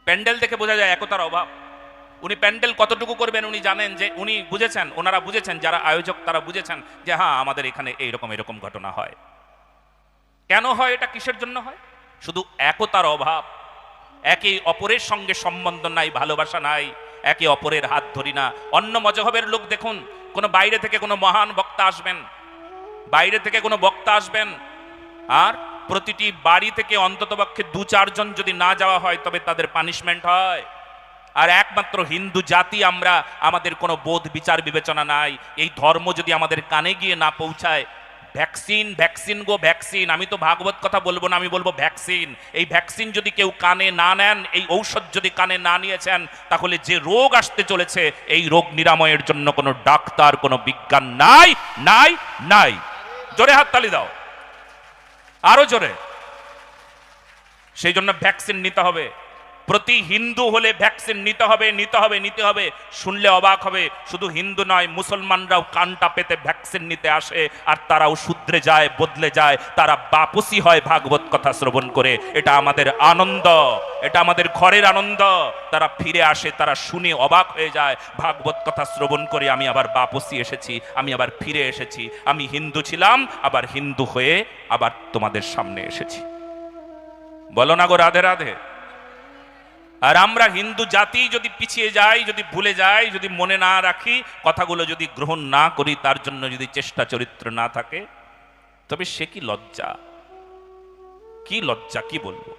প্যান্ডেল দেখে বোঝা যায় একতার অভাব। উনি প্যান্ডেল কতটুকু করবেন উনি জানেন, যে উনি বুঝেছেন, ওনারা বুঝেছেন, যারা আয়োজক তারা বুঝেছেন যে হ্যাঁ আমাদের এখানে এইরকম এরকম ঘটনা হয়। কেন হয় এটা, কিসের জন্য হয়? শুধু একতার অভাব। একে অপরের সঙ্গে সম্বন্ধ নাই, ভালোবাসা নাই, একে অপরের হাত ধরি না। অন্য মজহবের লোক দেখুন, কোনো বাইরে থেকে কোনো মহান বক্তা আসবেন, বাইরে থেকে কোনো বক্তা আসবেন, আর প্রতিটি বাড়ি থেকে অন্ততপক্ষে 2-4 জন যদি না যাওয়া হয় তবে তাদের পানিশমেন্ট হয়। আর একমাত্র হিন্দু জাতি আমরা, আমাদের কোনো বোধ বিচার বিবেচনা নাই। এই ধর্ম যদি আমাদের কানে গিয়ে না পৌঁছায়, ভ্যাকসিন ভ্যাকসিন গো ভ্যাকসিন, আমি তো ভাগবত কথা বলবো না, আমি বলবো ভ্যাকসিন। এই ভ্যাকসিন যদি কেউ কানে না নেন, এই ঔষধ যদি কানে না নিয়েছেন, তাহলে যে রোগ আসতে চলেছে এই রোগ নিরাময়ের জন্য কোনো ডাক্তার, কোনো বিজ্ঞান নাই, নাই, নাই। জোরে হাততালি দাও, আরো জোরে। সেই জন্য ভ্যাকসিন নিতে হবে। প্রতি হিন্দু হলে ভ্যাকসিন নিতে হবে, নিতে হবে, নিতে হবে। শুনলে অবাক হবে, শুধু হিন্দু নয়, মুসলমানরাও কানটা পেতে ভ্যাকসিন নিতে আসে, আর তারাও শুধরে যায়, বদলে যায়, তারা বাপসি হয় ভাগবত কথা শ্রবণ করে। এটা আমাদের আনন্দ, এটা আমাদের ঘরের আনন্দ। তারা ফিরে আসে, তারা শুনে অবাক হয়ে যায়, ভাগবত কথা শ্রবণ করে আমি আবার বাপসি এসেছি, আমি আবার ফিরে এসেছি, আমি হিন্দু ছিলাম আবার হিন্দু হয়ে আবার তোমাদের সামনে এসেছি। বলো না গো রাধে রাধে। আর আমরা হিন্দু জাতি যদি পিছিয়ে যাই, যদি ভুলে যাই, যদি মনে না রাখি, কথাগুলো যদি গ্রহণ না করি, তার জন্য যদি চেষ্টা চরিত্র না থাকে, তবে সে কি লজ্জা, কি লজ্জা, কি বলবো।